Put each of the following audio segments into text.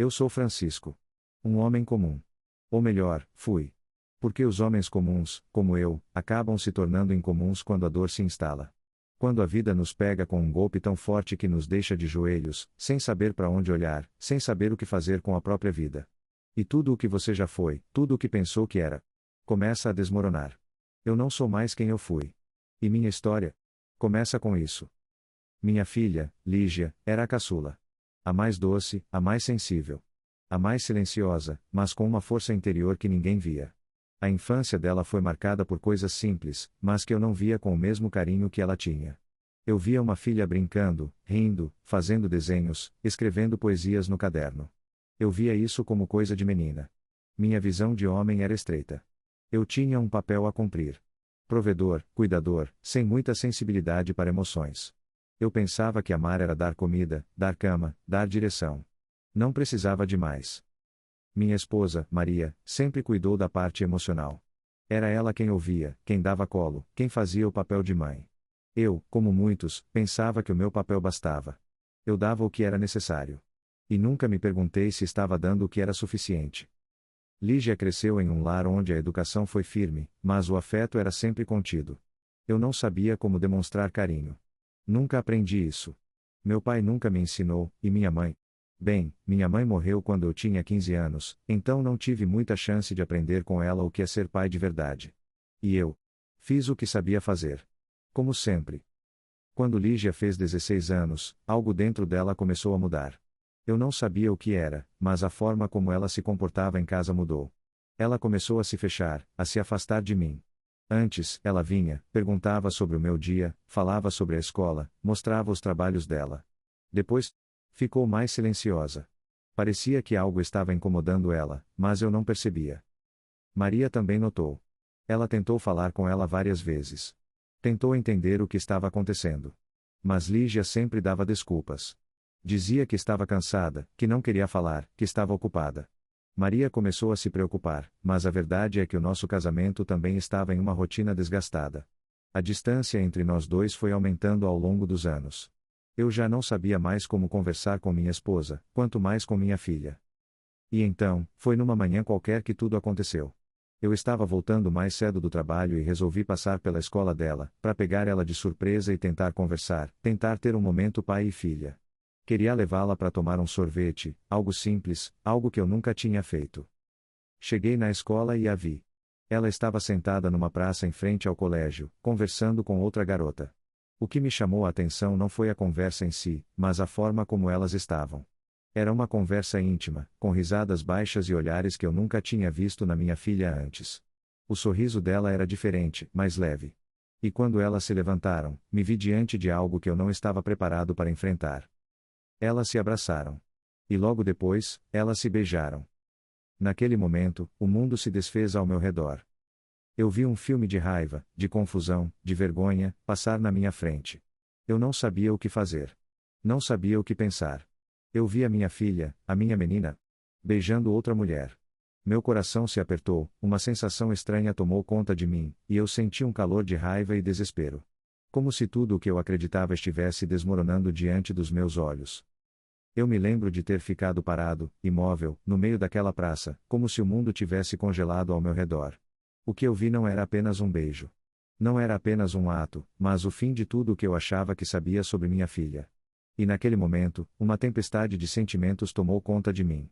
Eu sou Francisco. Um homem comum. Ou melhor, fui. Porque os homens comuns, como eu, acabam se tornando incomuns quando a dor se instala. Quando a vida nos pega com um golpe tão forte que nos deixa de joelhos, sem saber para onde olhar, sem saber o que fazer com a própria vida. E tudo o que você já foi, tudo o que pensou que era, começa a desmoronar. Eu não sou mais quem eu fui. E minha história começa com isso. Minha filha, Lígia, era a caçula. A mais doce, a mais sensível. A mais silenciosa, mas com uma força interior que ninguém via. A infância dela foi marcada por coisas simples, mas que eu não via com o mesmo carinho que ela tinha. Eu via uma filha brincando, rindo, fazendo desenhos, escrevendo poesias no caderno. Eu via isso como coisa de menina. Minha visão de homem era estreita. Eu tinha um papel a cumprir. Provedor, cuidador, sem muita sensibilidade para emoções. Eu pensava que amar era dar comida, dar cama, dar direção. Não precisava de mais. Minha esposa, Maria, sempre cuidou da parte emocional. Era ela quem ouvia, quem dava colo, quem fazia o papel de mãe. Eu, como muitos, pensava que o meu papel bastava. Eu dava o que era necessário. E nunca me perguntei se estava dando o que era suficiente. Lígia cresceu em um lar onde a educação foi firme, mas o afeto era sempre contido. Eu não sabia como demonstrar carinho. Nunca aprendi isso. Meu pai nunca me ensinou, e minha mãe. Bem, minha mãe morreu quando eu tinha 15 anos, então não tive muita chance de aprender com ela o que é ser pai de verdade. E eu fiz o que sabia fazer. Como sempre. Quando Lígia fez 16 anos, algo dentro dela começou a mudar. Eu não sabia o que era, mas a forma como ela se comportava em casa mudou. Ela começou a se fechar, a se afastar de mim. Antes, ela vinha, perguntava sobre o meu dia, falava sobre a escola, mostrava os trabalhos dela. Depois, ficou mais silenciosa. Parecia que algo estava incomodando ela, mas eu não percebia. Maria também notou. Ela tentou falar com ela várias vezes. Tentou entender o que estava acontecendo. Mas Lígia sempre dava desculpas. Dizia que estava cansada, que não queria falar, que estava ocupada. Maria começou a se preocupar, mas a verdade é que o nosso casamento também estava em uma rotina desgastada. A distância entre nós dois foi aumentando ao longo dos anos. Eu já não sabia mais como conversar com minha esposa, quanto mais com minha filha. E então, foi numa manhã qualquer que tudo aconteceu. Eu estava voltando mais cedo do trabalho e resolvi passar pela escola dela, para pegar ela de surpresa e tentar conversar, tentar ter um momento pai e filha. Queria levá-la para tomar um sorvete, algo simples, algo que eu nunca tinha feito. Cheguei na escola e a vi. Ela estava sentada numa praça em frente ao colégio, conversando com outra garota. O que me chamou a atenção não foi a conversa em si, mas a forma como elas estavam. Era uma conversa íntima, com risadas baixas e olhares que eu nunca tinha visto na minha filha antes. O sorriso dela era diferente, mais leve. E quando elas se levantaram, me vi diante de algo que eu não estava preparado para enfrentar. Elas se abraçaram. E logo depois, elas se beijaram. Naquele momento, o mundo se desfez ao meu redor. Eu vi um filme de raiva, de confusão, de vergonha, passar na minha frente. Eu não sabia o que fazer. Não sabia o que pensar. Eu vi a minha filha, a minha menina, beijando outra mulher. Meu coração se apertou, uma sensação estranha tomou conta de mim, e eu senti um calor de raiva e desespero. Como se tudo o que eu acreditava estivesse desmoronando diante dos meus olhos. Eu me lembro de ter ficado parado, imóvel, no meio daquela praça, como se o mundo tivesse congelado ao meu redor. O que eu vi não era apenas um beijo. Não era apenas um ato, mas o fim de tudo o que eu achava que sabia sobre minha filha. E naquele momento, uma tempestade de sentimentos tomou conta de mim.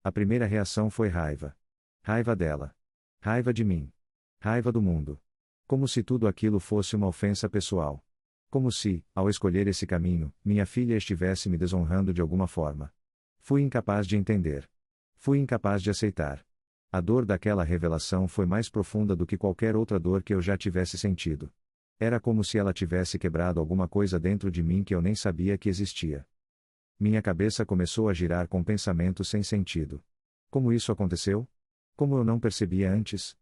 A primeira reação foi raiva. Raiva dela. Raiva de mim. Raiva do mundo. Como se tudo aquilo fosse uma ofensa pessoal. Como se, ao escolher esse caminho, minha filha estivesse me desonrando de alguma forma. Fui incapaz de entender. Fui incapaz de aceitar. A dor daquela revelação foi mais profunda do que qualquer outra dor que eu já tivesse sentido. Era como se ela tivesse quebrado alguma coisa dentro de mim que eu nem sabia que existia. Minha cabeça começou a girar com pensamentos sem sentido. Como isso aconteceu? Como eu não percebia antes?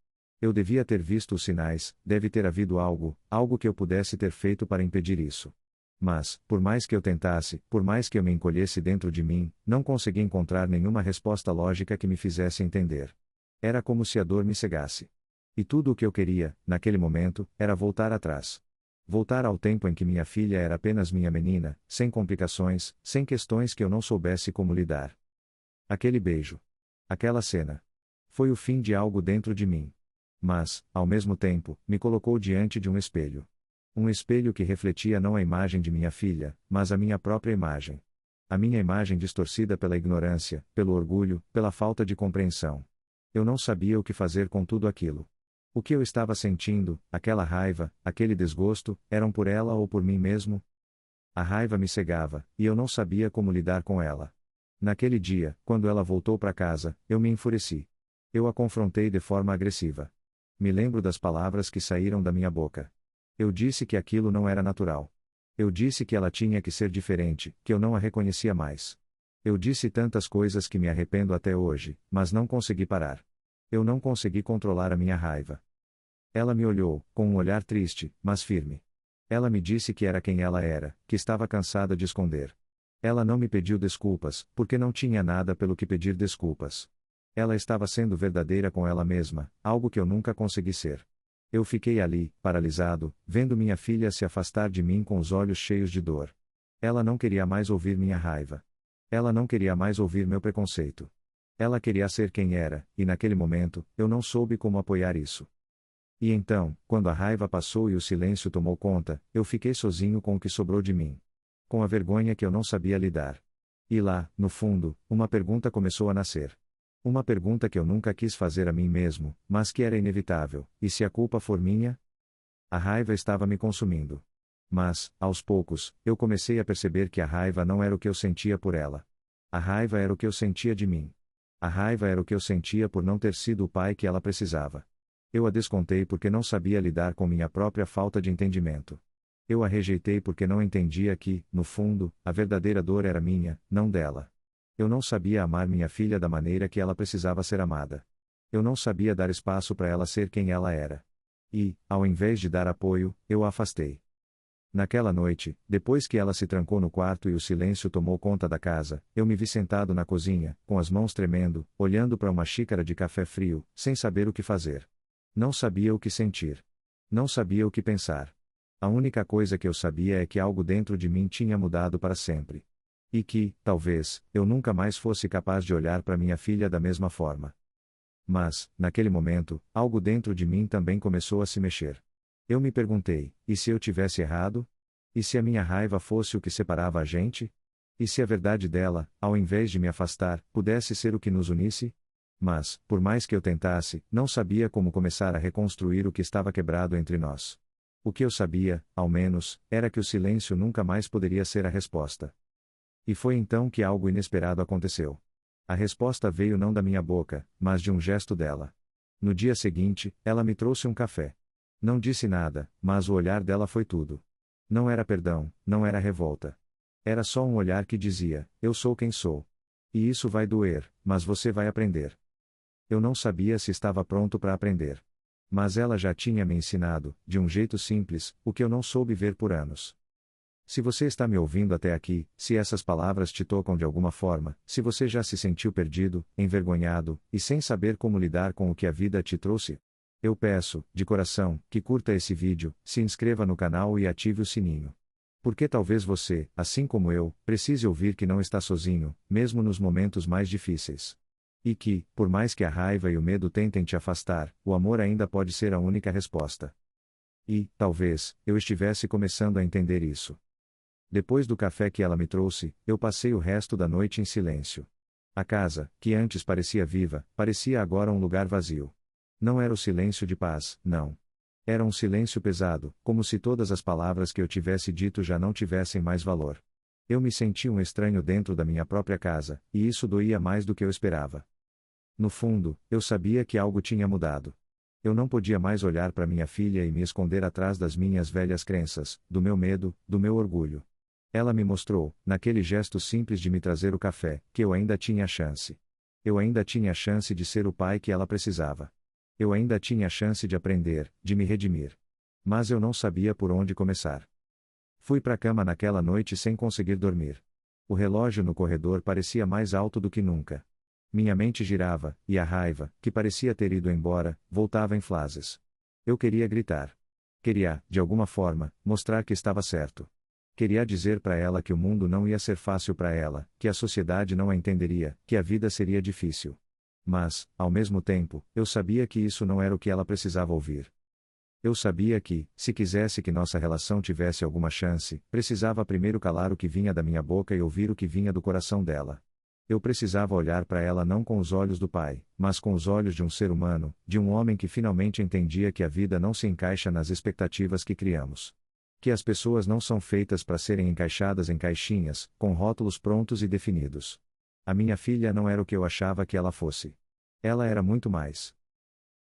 Eu devia ter visto os sinais, deve ter havido algo, algo que eu pudesse ter feito para impedir isso. Mas, por mais que eu tentasse, por mais que eu me encolhesse dentro de mim, não consegui encontrar nenhuma resposta lógica que me fizesse entender. Era como se a dor me cegasse. E tudo o que eu queria, naquele momento, era voltar atrás. Voltar ao tempo em que minha filha era apenas minha menina, sem complicações, sem questões que eu não soubesse como lidar. Aquele beijo. Aquela cena. Foi o fim de algo dentro de mim. Mas, ao mesmo tempo, me colocou diante de um espelho. Um espelho que refletia não a imagem de minha filha, mas a minha própria imagem. A minha imagem distorcida pela ignorância, pelo orgulho, pela falta de compreensão. Eu não sabia o que fazer com tudo aquilo. O que eu estava sentindo, aquela raiva, aquele desgosto, eram por ela ou por mim mesmo? A raiva me cegava, e eu não sabia como lidar com ela. Naquele dia, quando ela voltou para casa, eu me enfureci. Eu a confrontei de forma agressiva. Me lembro das palavras que saíram da minha boca. Eu disse que aquilo não era natural. Eu disse que ela tinha que ser diferente, que eu não a reconhecia mais. Eu disse tantas coisas que me arrependo até hoje, mas não consegui parar. Eu não consegui controlar a minha raiva. Ela me olhou, com um olhar triste, mas firme. Ela me disse que era quem ela era, que estava cansada de esconder. Ela não me pediu desculpas, porque não tinha nada pelo que pedir desculpas. Ela estava sendo verdadeira com ela mesma, algo que eu nunca consegui ser. Eu fiquei ali, paralisado, vendo minha filha se afastar de mim com os olhos cheios de dor. Ela não queria mais ouvir minha raiva. Ela não queria mais ouvir meu preconceito. Ela queria ser quem era, e naquele momento, eu não soube como apoiar isso. E então, quando a raiva passou e o silêncio tomou conta, eu fiquei sozinho com o que sobrou de mim. Com a vergonha que eu não sabia lidar. E lá, no fundo, uma pergunta começou a nascer. Uma pergunta que eu nunca quis fazer a mim mesmo, mas que era inevitável: e se a culpa for minha? A raiva estava me consumindo. Mas, aos poucos, eu comecei a perceber que a raiva não era o que eu sentia por ela. A raiva era o que eu sentia de mim. A raiva era o que eu sentia por não ter sido o pai que ela precisava. Eu a descontei porque não sabia lidar com minha própria falta de entendimento. Eu a rejeitei porque não entendia que, no fundo, a verdadeira dor era minha, não dela. Eu não sabia amar minha filha da maneira que ela precisava ser amada. Eu não sabia dar espaço para ela ser quem ela era. E, ao invés de dar apoio, eu a afastei. Naquela noite, depois que ela se trancou no quarto e o silêncio tomou conta da casa, eu me vi sentado na cozinha, com as mãos tremendo, olhando para uma xícara de café frio, sem saber o que fazer. Não sabia o que sentir. Não sabia o que pensar. A única coisa que eu sabia é que algo dentro de mim tinha mudado para sempre. E que, talvez, eu nunca mais fosse capaz de olhar para minha filha da mesma forma. Mas, naquele momento, algo dentro de mim também começou a se mexer. Eu me perguntei: e se eu tivesse errado? E se a minha raiva fosse o que separava a gente? E se a verdade dela, ao invés de me afastar, pudesse ser o que nos unisse? Mas, por mais que eu tentasse, não sabia como começar a reconstruir o que estava quebrado entre nós. O que eu sabia, ao menos, era que o silêncio nunca mais poderia ser a resposta. E foi então que algo inesperado aconteceu. A resposta veio não da minha boca, mas de um gesto dela. No dia seguinte, ela me trouxe um café. Não disse nada, mas o olhar dela foi tudo. Não era perdão, não era revolta. Era só um olhar que dizia: eu sou quem sou. E isso vai doer, mas você vai aprender. Eu não sabia se estava pronto para aprender. Mas ela já tinha me ensinado, de um jeito simples, o que eu não soube ver por anos. Se você está me ouvindo até aqui, se essas palavras te tocam de alguma forma, se você já se sentiu perdido, envergonhado, e sem saber como lidar com o que a vida te trouxe, eu peço, de coração, que curta esse vídeo, se inscreva no canal e ative o sininho. Porque talvez você, assim como eu, precise ouvir que não está sozinho, mesmo nos momentos mais difíceis. E que, por mais que a raiva e o medo tentem te afastar, o amor ainda pode ser a única resposta. E, talvez, eu estivesse começando a entender isso. Depois do café que ela me trouxe, eu passei o resto da noite em silêncio. A casa, que antes parecia viva, parecia agora um lugar vazio. Não era o silêncio de paz, não. Era um silêncio pesado, como se todas as palavras que eu tivesse dito já não tivessem mais valor. Eu me senti um estranho dentro da minha própria casa, e isso doía mais do que eu esperava. No fundo, eu sabia que algo tinha mudado. Eu não podia mais olhar para minha filha e me esconder atrás das minhas velhas crenças, do meu medo, do meu orgulho. Ela me mostrou, naquele gesto simples de me trazer o café, que eu ainda tinha a chance. Eu ainda tinha a chance de ser o pai que ela precisava. Eu ainda tinha a chance de aprender, de me redimir. Mas eu não sabia por onde começar. Fui para a cama naquela noite sem conseguir dormir. O relógio no corredor parecia mais alto do que nunca. Minha mente girava, e a raiva, que parecia ter ido embora, voltava em flases. Eu queria gritar. Queria, de alguma forma, mostrar que estava certo. Queria dizer para ela que o mundo não ia ser fácil para ela, que a sociedade não a entenderia, que a vida seria difícil. Mas, ao mesmo tempo, eu sabia que isso não era o que ela precisava ouvir. Eu sabia que, se quisesse que nossa relação tivesse alguma chance, precisava primeiro calar o que vinha da minha boca e ouvir o que vinha do coração dela. Eu precisava olhar para ela não com os olhos do pai, mas com os olhos de um ser humano, de um homem que finalmente entendia que a vida não se encaixa nas expectativas que criamos. Que as pessoas não são feitas para serem encaixadas em caixinhas, com rótulos prontos e definidos. A minha filha não era o que eu achava que ela fosse. Ela era muito mais.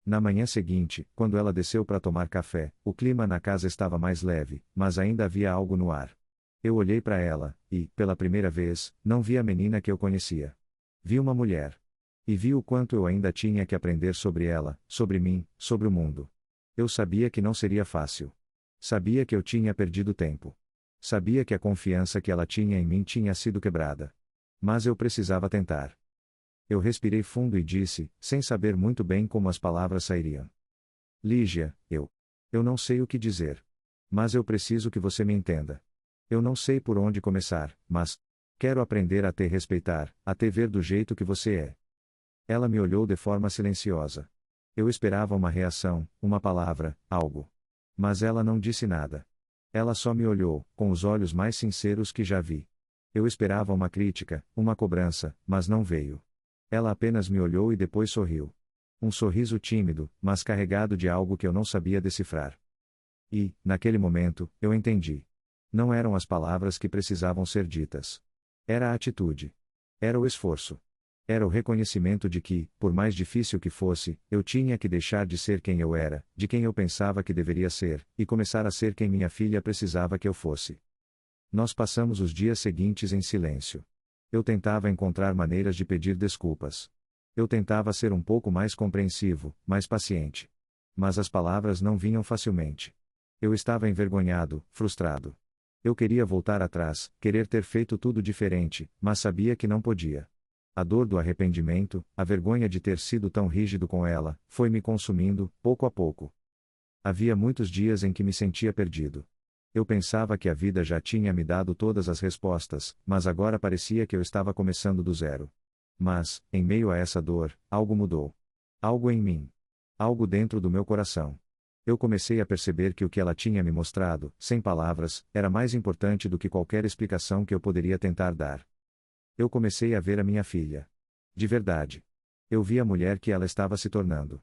Na manhã seguinte, quando ela desceu para tomar café, o clima na casa estava mais leve, mas ainda havia algo no ar. Eu olhei para ela, e, pela primeira vez, não vi a menina que eu conhecia. Vi uma mulher. E vi o quanto eu ainda tinha que aprender sobre ela, sobre mim, sobre o mundo. Eu sabia que não seria fácil. Sabia que eu tinha perdido tempo. Sabia que a confiança que ela tinha em mim tinha sido quebrada. Mas eu precisava tentar. Eu respirei fundo e disse, sem saber muito bem como as palavras sairiam. Lígia, eu não sei o que dizer. Mas eu preciso que você me entenda. Eu não sei por onde começar, mas quero aprender a te respeitar, a te ver do jeito que você é. Ela me olhou de forma silenciosa. Eu esperava uma reação, uma palavra, algo. Mas ela não disse nada. Ela só me olhou, com os olhos mais sinceros que já vi. Eu esperava uma crítica, uma cobrança, mas não veio. Ela apenas me olhou e depois sorriu. Um sorriso tímido, mas carregado de algo que eu não sabia decifrar. E, naquele momento, eu entendi. Não eram as palavras que precisavam ser ditas. Era a atitude. Era o esforço. Era o reconhecimento de que, por mais difícil que fosse, eu tinha que deixar de ser quem eu era, de quem eu pensava que deveria ser, e começar a ser quem minha filha precisava que eu fosse. Nós passamos os dias seguintes em silêncio. Eu tentava encontrar maneiras de pedir desculpas. Eu tentava ser um pouco mais compreensivo, mais paciente. Mas as palavras não vinham facilmente. Eu estava envergonhado, frustrado. Eu queria voltar atrás, querer ter feito tudo diferente, mas sabia que não podia. A dor do arrependimento, a vergonha de ter sido tão rígido com ela, foi me consumindo, pouco a pouco. Havia muitos dias em que me sentia perdido. Eu pensava que a vida já tinha me dado todas as respostas, mas agora parecia que eu estava começando do zero. Mas, em meio a essa dor, algo mudou. Algo em mim. Algo dentro do meu coração. Eu comecei a perceber que o que ela tinha me mostrado, sem palavras, era mais importante do que qualquer explicação que eu poderia tentar dar. Eu comecei a ver a minha filha. De verdade. Eu vi a mulher que ela estava se tornando.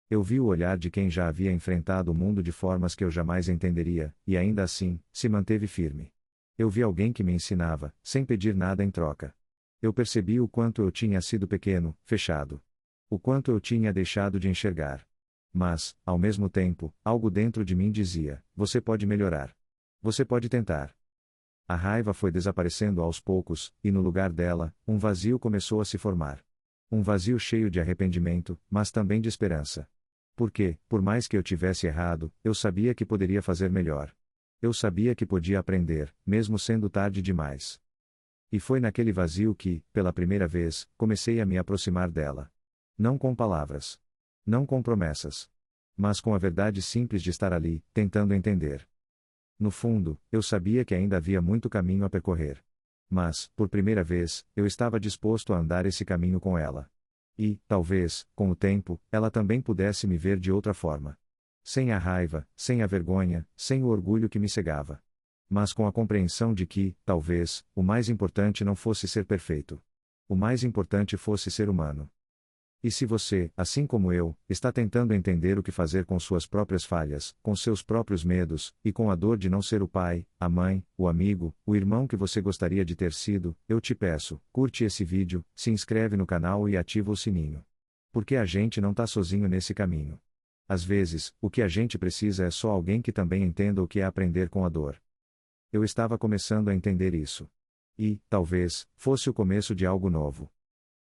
Eu vi o olhar de quem já havia enfrentado o mundo de formas que eu jamais entenderia, e ainda assim, se manteve firme. Eu vi alguém que me ensinava, sem pedir nada em troca. Eu percebi o quanto eu tinha sido pequeno, fechado. O quanto eu tinha deixado de enxergar. Mas, ao mesmo tempo, algo dentro de mim dizia: você pode melhorar. Você pode tentar. A raiva foi desaparecendo aos poucos, e no lugar dela, um vazio começou a se formar. Um vazio cheio de arrependimento, mas também de esperança. Porque, por mais que eu tivesse errado, eu sabia que poderia fazer melhor. Eu sabia que podia aprender, mesmo sendo tarde demais. E foi naquele vazio que, pela primeira vez, comecei a me aproximar dela. Não com palavras. Não com promessas. Mas com a verdade simples de estar ali, tentando entender. No fundo, eu sabia que ainda havia muito caminho a percorrer. Mas, por primeira vez, eu estava disposto a andar esse caminho com ela. E, talvez, com o tempo, ela também pudesse me ver de outra forma. Sem a raiva, sem a vergonha, sem o orgulho que me cegava. Mas com a compreensão de que, talvez, o mais importante não fosse ser perfeito. O mais importante fosse ser humano. E se você, assim como eu, está tentando entender o que fazer com suas próprias falhas, com seus próprios medos, e com a dor de não ser o pai, a mãe, o amigo, o irmão que você gostaria de ter sido, eu te peço, curte esse vídeo, se inscreve no canal e ativa o sininho. Porque a gente não tá sozinho nesse caminho. Às vezes, o que a gente precisa é só alguém que também entenda o que é aprender com a dor. Eu estava começando a entender isso. E, talvez, fosse o começo de algo novo.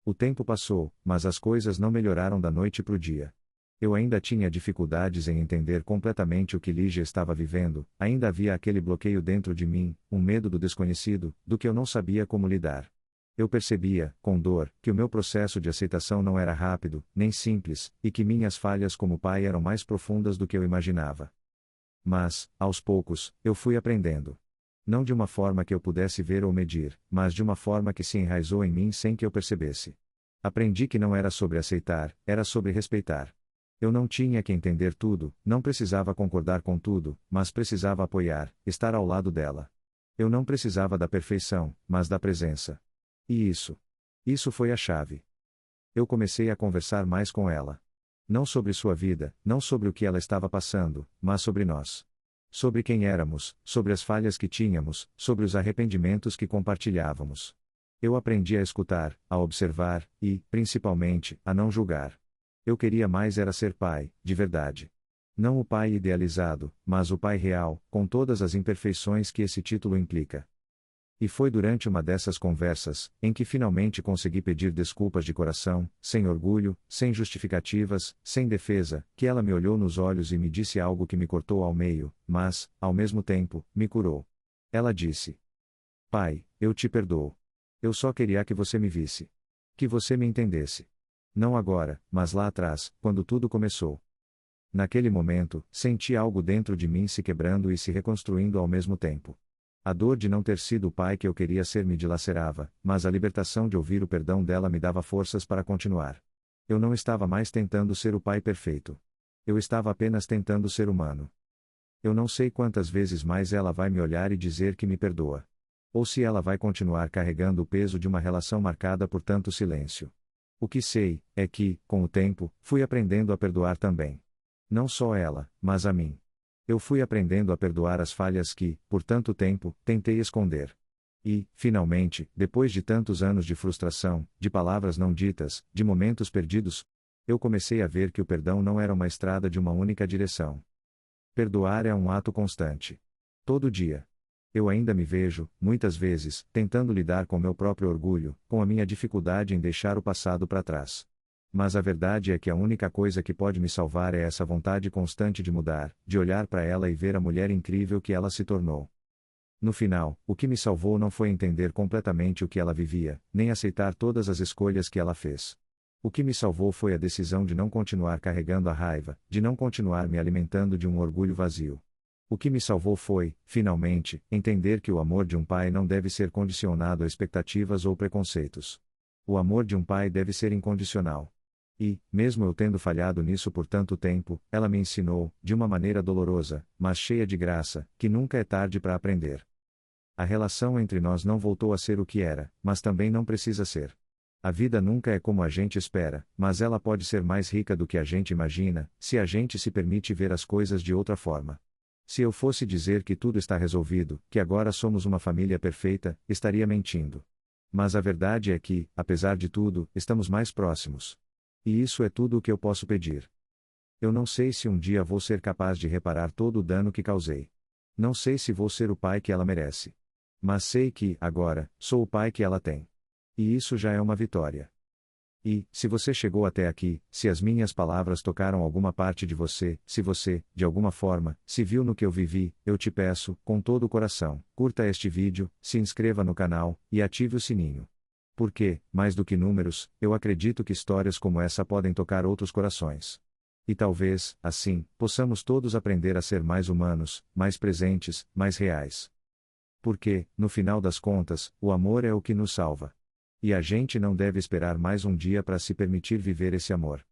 O tempo passou, mas as coisas não melhoraram da noite para o dia. Eu ainda tinha dificuldades em entender completamente o que Lígia estava vivendo, ainda havia aquele bloqueio dentro de mim, um medo do desconhecido, do que eu não sabia como lidar. Eu percebia, com dor, que o meu processo de aceitação não era rápido, nem simples, e que minhas falhas como pai eram mais profundas do que eu imaginava. Mas, aos poucos, eu fui aprendendo. Não de uma forma que eu pudesse ver ou medir, mas de uma forma que se enraizou em mim sem que eu percebesse. Aprendi que não era sobre aceitar, era sobre respeitar. Eu não tinha que entender tudo, não precisava concordar com tudo, mas precisava apoiar, estar ao lado dela. Eu não precisava da perfeição, mas da presença. E isso foi a chave. Eu comecei a conversar mais com ela. Não sobre sua vida, não sobre o que ela estava passando, mas sobre nós. Sobre quem éramos, sobre as falhas que tínhamos, sobre os arrependimentos que compartilhávamos. Eu aprendi a escutar, a observar e, principalmente, a não julgar. Eu queria mais era ser pai, de verdade. Não o pai idealizado, mas o pai real, com todas as imperfeições que esse título implica. E foi durante uma dessas conversas, em que finalmente consegui pedir desculpas de coração, sem orgulho, sem justificativas, sem defesa, que ela me olhou nos olhos e me disse algo que me cortou ao meio, mas, ao mesmo tempo, me curou. Ela disse: Pai, eu te perdoo. Eu só queria que você me visse. Que você me entendesse. Não agora, mas lá atrás, quando tudo começou. Naquele momento, senti algo dentro de mim se quebrando e se reconstruindo ao mesmo tempo. A dor de não ter sido o pai que eu queria ser me dilacerava, mas a libertação de ouvir o perdão dela me dava forças para continuar. Eu não estava mais tentando ser o pai perfeito. Eu estava apenas tentando ser humano. Eu não sei quantas vezes mais ela vai me olhar e dizer que me perdoa. Ou se ela vai continuar carregando o peso de uma relação marcada por tanto silêncio. O que sei, é que, com o tempo, fui aprendendo a perdoar também. Não só ela, mas a mim. Eu fui aprendendo a perdoar as falhas que, por tanto tempo, tentei esconder. E, finalmente, depois de tantos anos de frustração, de palavras não ditas, de momentos perdidos, eu comecei a ver que o perdão não era uma estrada de uma única direção. Perdoar é um ato constante. Todo dia. Eu ainda me vejo, muitas vezes, tentando lidar com meu próprio orgulho, com a minha dificuldade em deixar o passado para trás. Mas a verdade é que a única coisa que pode me salvar é essa vontade constante de mudar, de olhar para ela e ver a mulher incrível que ela se tornou. No final, o que me salvou não foi entender completamente o que ela vivia, nem aceitar todas as escolhas que ela fez. O que me salvou foi a decisão de não continuar carregando a raiva, de não continuar me alimentando de um orgulho vazio. O que me salvou foi, finalmente, entender que o amor de um pai não deve ser condicionado a expectativas ou preconceitos. O amor de um pai deve ser incondicional. E, mesmo eu tendo falhado nisso por tanto tempo, ela me ensinou, de uma maneira dolorosa, mas cheia de graça, que nunca é tarde para aprender. A relação entre nós não voltou a ser o que era, mas também não precisa ser. A vida nunca é como a gente espera, mas ela pode ser mais rica do que a gente imagina, se a gente se permite ver as coisas de outra forma. Se eu fosse dizer que tudo está resolvido, que agora somos uma família perfeita, estaria mentindo. Mas a verdade é que, apesar de tudo, estamos mais próximos. E isso é tudo o que eu posso pedir. Eu não sei se um dia vou ser capaz de reparar todo o dano que causei. Não sei se vou ser o pai que ela merece. Mas sei que, agora, sou o pai que ela tem. E isso já é uma vitória. E, se você chegou até aqui, se as minhas palavras tocaram alguma parte de você, se você, de alguma forma, se viu no que eu vivi, eu te peço, com todo o coração, curta este vídeo, se inscreva no canal, e ative o sininho. Porque, mais do que números, eu acredito que histórias como essa podem tocar outros corações. E talvez, assim, possamos todos aprender a ser mais humanos, mais presentes, mais reais. Porque, no final das contas, o amor é o que nos salva. E a gente não deve esperar mais um dia para se permitir viver esse amor.